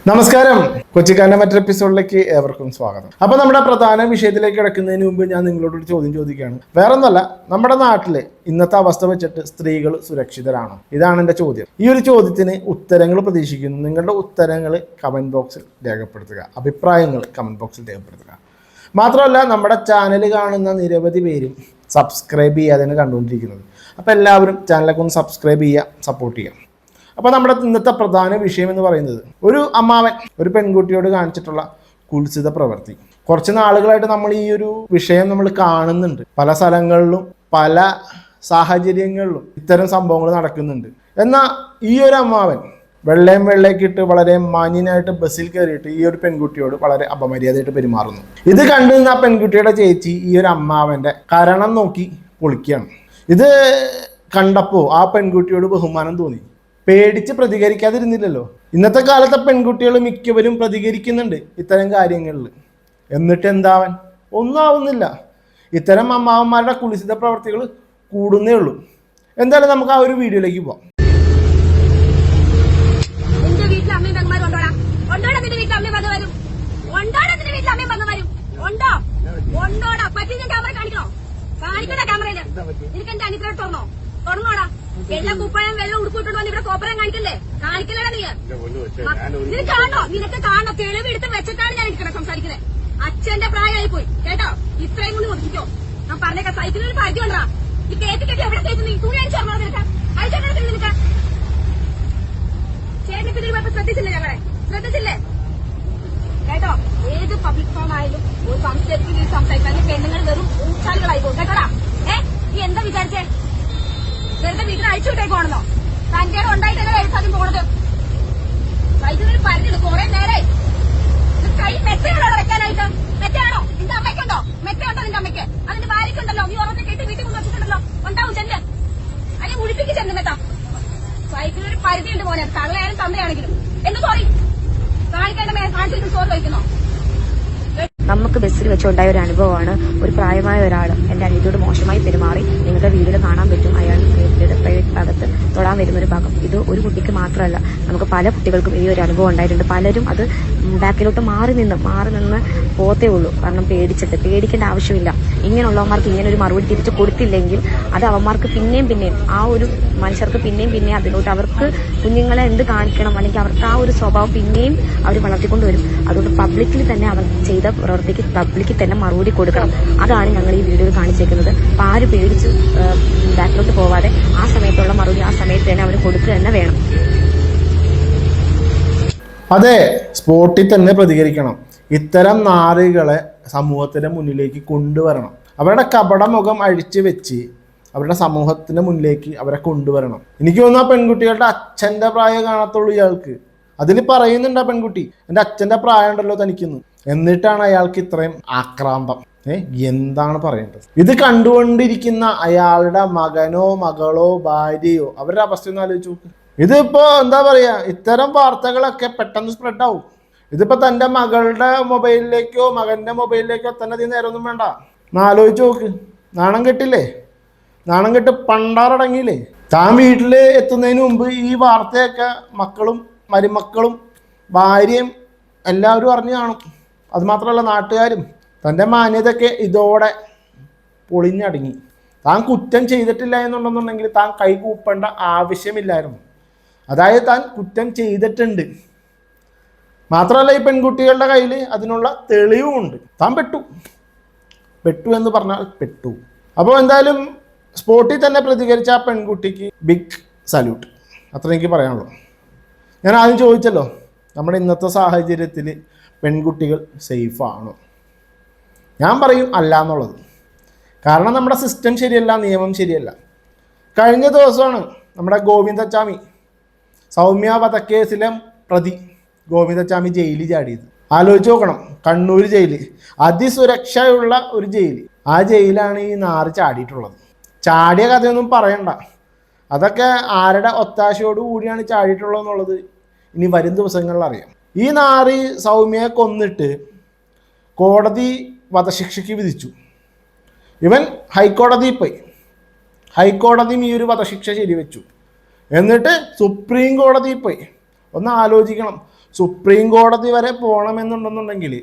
നമസ്കാരം, കൊച്ചിക്കാരൻ്റെ മറ്റൊരു എപ്പിസോഡിലേക്ക് ഏവർക്കും സ്വാഗതം. അപ്പോൾ നമ്മുടെ പ്രധാന വിഷയത്തിലേക്ക് കിടക്കുന്നതിന് മുമ്പ് ഞാൻ നിങ്ങളോടൊരു ചോദ്യം ചോദിക്കുകയാണ്. വേറൊന്നല്ല, നമ്മുടെ നാട്ടിലെ ഇന്നത്തെ അവസ്ഥ വെച്ചിട്ട് സ്ത്രീകൾ സുരക്ഷിതരാണോ? ഇതാണ് എൻ്റെ ചോദ്യം. ഈ ഒരു ചോദ്യത്തിന് ഉത്തരങ്ങൾ പ്രതീക്ഷിക്കുന്നു. നിങ്ങളുടെ ഉത്തരങ്ങൾ കമൻറ്റ് ബോക്സിൽ രേഖപ്പെടുത്തുക, അഭിപ്രായങ്ങൾ കമൻറ്റ് ബോക്സിൽ രേഖപ്പെടുത്തുക. മാത്രമല്ല, നമ്മുടെ ചാനൽ കാണുന്ന നിരവധി പേരും സബ്സ്ക്രൈബ് ചെയ്യാതെയാണ് കണ്ടുകൊണ്ടിരിക്കുന്നത്. അപ്പോൾ എല്ലാവരും ചാനലൊക്കെ ഒന്ന് സബ്സ്ക്രൈബ് ചെയ്യുക, സപ്പോർട്ട് ചെയ്യുക. അപ്പോൾ നമ്മുടെ ഇന്നത്തെ പ്രധാന വിഷയം എന്ന് പറയുന്നത്, ഒരു അമ്മാവൻ ഒരു പെൺകുട്ടിയോട് കാണിച്ചിട്ടുള്ള കുൽസിത പ്രവൃത്തി. കുറച്ച് നാളുകളായിട്ട് നമ്മൾ ഈ ഒരു വിഷയം നമ്മൾ കാണുന്നുണ്ട്. പല സ്ഥലങ്ങളിലും പല സാഹചര്യങ്ങളിലും ഇത്തരം സംഭവങ്ങൾ നടക്കുന്നുണ്ട്. എന്നാൽ ഈ ഒരു അമ്മാവൻ വെള്ളയൊക്കെ ഇട്ട് വളരെ മാന്യനായിട്ട് ബസ്സിൽ കയറിയിട്ട് ഈ ഒരു പെൺകുട്ടിയോട് വളരെ അപമര്യാദയായിട്ട് പെരുമാറുന്നു. ഇത് കണ്ടു നിന്ന് ആ പെൺകുട്ടിയുടെ ചേച്ചി ഈ ഒരു അമ്മാവൻ്റെ കരണം നോക്കി പൊളിക്കുകയാണ്. ഇത് കണ്ടപ്പോൾ ആ പെൺകുട്ടിയോട് ബഹുമാനം തോന്നി. പേടിച്ച് പ്രതികരിക്കാതിരുന്നില്ലല്ലോ. ഇന്നത്തെ കാലത്തെ പെൺകുട്ടികൾ മിക്കവരും പ്രതികരിക്കുന്നുണ്ട് ഇത്തരം കാര്യങ്ങളിൽ. എന്നിട്ട് എന്താവാൻ? ഒന്നും ആവുന്നില്ല. ഇത്തരം അമ്മാവന്മാരുടെ കുൽസിത പ്രവർത്തികൾ കൂടുന്നേ ഉള്ളൂ. എന്തായാലും നമുക്ക് ആ ഒരു വീഡിയോയിലേക്ക് പോവാം. എല്ലാം കുപ്പായം വെള്ളം ഉടുപ്പിട്ടോണ്ട് വന്ന് ഇവിടെ കോപ്പരം കാണിക്കല്ലേ? കാണിക്കലടാ നീ. നിനക്ക് കാണോ? നിനക്ക് കാണോ? തെളിവെടുത്ത് വെച്ചിട്ടാണ് ഞാൻ ഇരിക്കണേ സംസാരിക്കുന്നത്. അച്ഛന്റെ പ്രായമായി പോയി കേട്ടോ. ഇത്രയും കൊണ്ട് ഒതുക്കിക്കോ. ഞാൻ പറഞ്ഞേക്കാം, സൈക്കിളിൽ പരിധി കൊണ്ടാ. ഈ കേട്ട് കെട്ടി എവിടെ കേട്ടു? നീ തുണി അടിച്ചോ നിനക്ക്? അയച്ചെടുത്തില്ല നിനക്ക്? ചേട്ടനിപ്പോ ഇതിൽ പോയപ്പോ ശ്രദ്ധിച്ചില്ലേ? ഞങ്ങളെ ശ്രദ്ധിച്ചില്ലേ കേട്ടോ? ഏത് പബ്ലിക് ഫോം ആയാലും ഒരു സംസാരിക്കുന്ന സംസാരിക്കാൻ പെണ്ണുങ്ങൾ വെറും ഊച്ചാലുകളായി പോകും കേട്ടോടാ. നീ എന്താ വിചാരിച്ചേ? വെറുതെ വീട്ടിൽ അഴിച്ചു വിട്ടേക്കോണെന്നോ? തന്റെ ഉണ്ടായിട്ടല്ലേ കഴിച്ചാലും പോണത്. വൈദ്യുതി പരിധിയുണ്ട്. കുറെ നേരെ കൈ മെറ്റയാണോ വെക്കാനായിട്ട്? മെറ്റയാണോ? നിന്റെ അമ്മയ്ക്കുണ്ടോ? മെറ്റയുണ്ടോ നിന്റെ അമ്മയ്ക്ക്? അതിന്റെ ഭാര്യയ്ക്കുണ്ടല്ലോ. നീ ഉറക്കെ കേട്ട് വീട്ടിൽ കൊണ്ട് വെച്ചിട്ടുണ്ടല്ലോ. ഉണ്ടാവും ചെല്ല്. അല്ലെങ്കിൽ മുടിപ്പിക്ക് ചെന്ന് മെത്ത. സൈക്കിളിനൊരു പരിധിയുണ്ട് മോനെ. തള്ളയായാലും തന്തയാണെങ്കിലും. എന്ത് സോറി കാണിക്കേണ്ട കാണിച്ചിട്ട് സോറി വയ്ക്കുന്നോ? നമുക്ക് ബസ്സിൽ വെച്ചുണ്ടായ ഒരു അനുഭവമാണ്. ഒരു പ്രായമായ ഒരാൾ എന്റെ അനിയത്തിയോട് മോശമായി പെരുമാറി. നിങ്ങൾക്ക് വീഡിയോയിൽ കാണാൻ പറ്റും. അയാൾ പ്രൈവറ്റ് ഭാഗത്ത് തൊടാൻ വരുന്നൊരു ഭാഗം. ഇത് ഒരു കുട്ടിക്ക് മാത്രമല്ല, നമുക്ക് പല കുട്ടികൾക്കും ഈ ഒരു അനുഭവം ഉണ്ടായിട്ടുണ്ട്. പലരും അത് ബാക്കിലോട്ട് മാറി നിന്ന് പോത്തേ ഉള്ളൂ. കാരണം പേടിക്കേണ്ട ആവശ്യമില്ല. ഇങ്ങനെയുള്ളവന്മാർക്ക് ഇങ്ങനെ ഒരു മറുപടി തിരിച്ചു കൊടുത്തില്ലെങ്കിൽ അത് അവന്മാർക്ക് പിന്നെയും ആ ഒരു മനുഷ്യർക്ക് പിന്നെയും അതിലോട്ട് അവർക്ക് കുഞ്ഞുങ്ങളെ എന്ത് കാണിക്കണം, അല്ലെങ്കിൽ അവർക്ക് ആ ഒരു സ്വഭാവം പിന്നെയും അവർ വളർത്തിക്കൊണ്ട് വരും. അതുകൊണ്ട് പബ്ലിക്കിൽ തന്നെ അവർ ചെയ്ത പ്രവൃത്തിക്ക് പബ്ലിക്കിൽ തന്നെ മറുപടി കൊടുക്കണം. അതാണ് ഞങ്ങൾ ഈ വീഡിയോയിൽ കാണിച്ചേക്കുന്നത്. അപ്പോൾ ആര് പേടിച്ച് ബാക്കിലോട്ട് പോവാതെ ആ സമയത്തുള്ള മറുപടി ആ സമയത്ത് തന്നെ അവർ കൊടുക്കുക തന്നെ വേണം. അതെ, സ്പോട്ടിൽ തന്നെ പ്രതികരിക്കണം. ഇത്തരം നാറികളെ സമൂഹത്തിന്റെ മുന്നിലേക്ക് കൊണ്ടുവരണം. അവരുടെ കപടമുഖം അഴിച്ചു വെച്ച് അവരുടെ സമൂഹത്തിന്റെ മുന്നിലേക്ക് അവരെ കൊണ്ടുവരണം. എനിക്ക് തോന്നുന്നു ആ പെൺകുട്ടികളുടെ അച്ഛന്റെ പ്രായം കാണത്തുള്ളൂ ഇയാൾക്ക്. അതിൽ പറയുന്നുണ്ട് ആ പെൺകുട്ടി, എൻ്റെ അച്ഛന്റെ പ്രായം ഉണ്ടല്ലോ തനിക്കുന്നു. എന്നിട്ടാണ് അയാൾക്ക് ഇത്രയും ആക്രാന്തം. എന്താണ് പറയേണ്ടത്? ഇത് കണ്ടുകൊണ്ടിരിക്കുന്ന അയാളുടെ മകനോ മകളോ ഭാര്യയോ അവരുടെ അവസ്ഥ ഒന്ന് ആലോചിച്ച് നോക്ക്. ഇതിപ്പോ എന്താ പറയാ, ഇത്തരം വാർത്തകളൊക്കെ പെട്ടെന്ന് സ്പ്രെഡ് ആവും. ഇതിപ്പോ തൻ്റെ മകളുടെ മൊബൈലിലേക്കോ മകന്റെ മൊബൈലിലേക്കോ തന്നെ അധികം നേരമൊന്നും വേണ്ട. ആലോചിച്ച് നോക്ക്. നാണം കെട്ടില്ലേ? നാണം കെട്ട് പണ്ടാറടങ്ങിയില്ലേ? താൻ വീട്ടിൽ എത്തുന്നതിന് മുമ്പ് ഈ വാർത്തയൊക്കെ മക്കളും മരുമക്കളും ഭാര്യയും എല്ലാവരും അറിഞ്ഞു കാണും. അതുമാത്രമല്ല, നാട്ടുകാരും. തൻ്റെ മാന്യതയൊക്കെ ഇതോടെ പൊളിഞ്ഞടങ്ങി. താൻ കുറ്റം ചെയ്തിട്ടില്ല എന്നുണ്ടെന്നുണ്ടെങ്കിൽ താൻ കൈകൂപ്പേണ്ട ആവശ്യമില്ലായിരുന്നു. അതായത് താൻ കുറ്റം ചെയ്തിട്ടുണ്ട്. മാത്രമല്ല, ഈ പെൺകുട്ടികളുടെ കയ്യിൽ അതിനുള്ള തെളിവുമുണ്ട്. താൻ പെട്ടു എന്ന് പറഞ്ഞാൽ പെട്ടു. അപ്പോൾ എന്തായാലും സ്പോട്ടിൽ തന്നെ പ്രതികരിച്ച ആ പെൺകുട്ടിക്ക് ബിഗ് സല്യൂട്ട്. അത്ര എനിക്ക് പറയാനുള്ളൂ. ഞാൻ ആദ്യം ചോദിച്ചല്ലോ, നമ്മുടെ ഇന്നത്തെ സാഹചര്യത്തിൽ പെൺകുട്ടികൾ സേഫാണോ? ഞാൻ പറയും അല്ല എന്നുള്ളത്. കാരണം നമ്മുടെ സിസ്റ്റം ശരിയല്ല, നിയമം ശരിയല്ല. കഴിഞ്ഞ ദിവസമാണ് നമ്മുടെ ഗോവിന്ദച്ചാമി, സൗമ്യ വധക്കേസിലെ പ്രതി ഗോവിന്ദച്ചാമി ജയിലിൽ ചാടിയത്. ആലോചിച്ച് നോക്കണം. കണ്ണൂർ ജയിൽ, അതിസുരക്ഷയുള്ള ഒരു ജയിൽ. ആ ജയിലാണ് ഈ നാറ് ചാടിയിട്ടുള്ളത്. ചാടിയ കഥയൊന്നും പറയണ്ട. അതൊക്കെ ആരുടെ ഒത്താശയോട് കൂടിയാണ് ചാടിയിട്ടുള്ളത് എന്നുള്ളത് ഇനി വരും ദിവസങ്ങളിൽ അറിയാം. ഈ നാറി സൗമ്യയെ കൊന്നിട്ട് കോടതി വധശിക്ഷയ്ക്ക് വിധിച്ചു. ഇവൻ ഹൈക്കോടതിയിൽ പോയി. ഹൈക്കോടതിയും ഈ ഒരു വധശിക്ഷ ശരിവെച്ചു. എന്നിട്ട് സുപ്രീം കോടതിയിൽ പോയി. ഒന്ന് ആലോചിക്കണം, സുപ്രീം കോടതി വരെ പോകണമെന്നുണ്ടെന്നുണ്ടെങ്കിൽ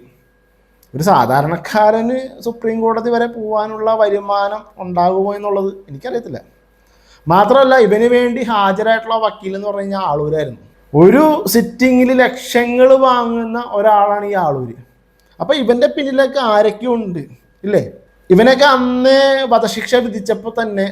ഒരു സാധാരണക്കാരന് സുപ്രീം കോടതി വരെ പോകാനുള്ള വരുമാനം ഉണ്ടാകുമോ എന്നുള്ളത് എനിക്കറിയത്തില്ല. മാത്രമല്ല, ഇവന് വേണ്ടി ഹാജരായിട്ടുള്ള വക്കീൽ എന്ന് പറഞ്ഞു കഴിഞ്ഞാൽ ആളൂരായിരുന്നു. ഒരു സിറ്റിങ്ങിൽ ലക്ഷങ്ങൾ വാങ്ങുന്ന ഒരാളാണ് ഈ ആളൂര്. അപ്പം ഇവൻ്റെ പിന്നിലൊക്കെ ആരൊക്കെ ഉണ്ട് ഇല്ലേ? ഇവനൊക്കെ അന്നേ വധശിക്ഷ വിധിച്ചപ്പോൾ തന്നെ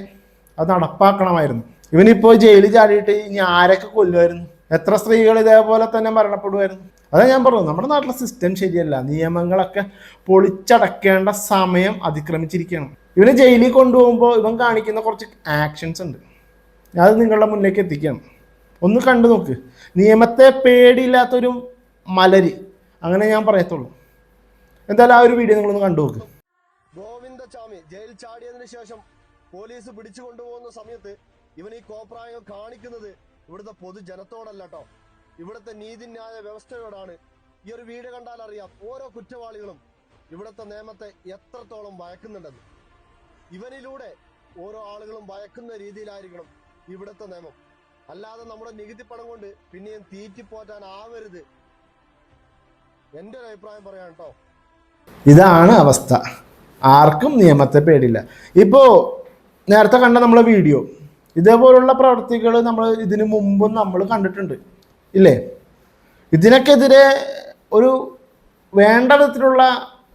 അത് നടപ്പാക്കണമായിരുന്നു. ഇവനിപ്പോൾ ജയിലിൽ ചാടിയിട്ട് ഇനി ആരൊക്കെ കൊല്ലുമായിരുന്നു? എത്ര സ്ത്രീകൾ ഇതേപോലെ തന്നെ മരണപ്പെടുമായിരുന്നു? അതാ ഞാൻ പറഞ്ഞു, നമ്മുടെ നാട്ടിലെ സിസ്റ്റം ശരിയല്ല. നിയമങ്ങളൊക്കെ പൊളിച്ചടക്കേണ്ട സമയം അതിക്രമിച്ചിരിക്കുകയാണ്. ഇവനെ ജയിലിൽ കൊണ്ടുപോകുമ്പോൾ ഇവൻ കാണിക്കുന്ന കുറച്ച് ആക്ഷൻസ് ഉണ്ട്, അത് നിങ്ങളുടെ മുന്നിലേക്ക് എത്തിക്കണം. ഒന്ന് കണ്ടു നോക്ക്. നിയമത്തെ പേടിയില്ലാത്തൊരു മലര്, അങ്ങനെ ഞാൻ പറയത്തുള്ളൂ. എന്തായാലും ആ ഒരു വീഡിയോ നിങ്ങളൊന്ന് കണ്ടു നോക്ക്. ഗോവിന്ദചാമി ജയിൽ ചാടിയതിനു ശേഷം പോലീസ് പിടിച്ചു കൊണ്ടുപോകുന്ന സമയത്ത് ഇവൻ ഈ കോപ്രായം കാണിക്കുന്നത് ഇവിടുത്തെ പൊതുജനത്തോടല്ല കേട്ടോ, ഇവിടുത്തെ നീതിന്യായ വ്യവസ്ഥയോടാണ്. ഈ ഒരു വീഡിയോ കണ്ടാൽ അറിയാം ഓരോ കുറ്റവാളികളും ഇവിടുത്തെ നിയമത്തെ എത്രത്തോളം ഭയക്കുന്നുണ്ടെന്ന്. ഇവനിലൂടെ ഓരോ ആളുകളും ഭയക്കുന്ന രീതിയിലായിരിക്കണം ഇവിടുത്തെ നിയമം. അല്ലാതെ നമ്മുടെ നികുതി പണം കൊണ്ട് പിന്നെയും തീറ്റിപ്പോറ്റാനാവരുത്. എൻ്റെ ഒരു അഭിപ്രായം പറയാം കേട്ടോ. ഇതാണ് അവസ്ഥ. ആർക്കും നിയമത്തെ പേടില്ല. ഇപ്പോൾ നേരത്തെ കണ്ട നമ്മളെ വീഡിയോ, ഇതേപോലുള്ള പ്രവർത്തികൾ നമ്മൾ ഇതിനു മുമ്പും നമ്മൾ കണ്ടിട്ടുണ്ട് ഇല്ലേ? ഇതിനൊക്കെതിരെ ഒരു വേണ്ട വിധത്തിലുള്ള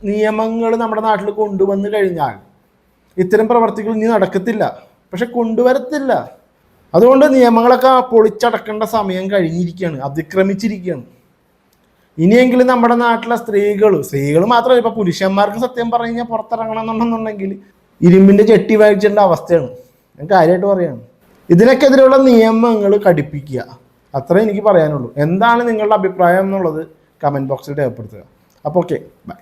നിയമങ്ങൾ നമ്മുടെ നാട്ടിൽ കൊണ്ടുവന്നു കഴിഞ്ഞാൽ ഇത്തരം പ്രവർത്തികൾ ഇനി നടക്കത്തില്ല. പക്ഷെ കൊണ്ടുവരത്തില്ല. അതുകൊണ്ട് നിയമങ്ങളൊക്കെ പൊളിച്ചടക്കേണ്ട സമയം കഴിഞ്ഞിരിക്കുകയാണ്, അതിക്രമിച്ചിരിക്കുകയാണ്. ഇനിയെങ്കിലും നമ്മുടെ നാട്ടിലെ സ്ത്രീകൾ മാത്രമല്ല, ഇപ്പം പുരുഷന്മാർക്ക് സത്യം പറഞ്ഞു കഴിഞ്ഞാൽ പുറത്തിറങ്ങണം എന്നുണ്ടെന്നുണ്ടെങ്കിൽ ഇരുമ്പിൻ്റെ ചെട്ടി വായിച്ചേണ്ട അവസ്ഥയാണ്. ഞാൻ കാര്യമായിട്ട് പറയാണ്. ഇതിനൊക്കെതിരെയുള്ള നിയമങ്ങൾ കടുപ്പിക്കുക, അത്രേ എനിക്ക് പറയാനുള്ളൂ. എന്താണ് നിങ്ങളുടെ അഭിപ്രായം എന്നുള്ളത് കമൻറ്റ് ബോക്സിൽ രേഖപ്പെടുത്തുക. അപ്പോൾ ഓക്കെ, ബൈ.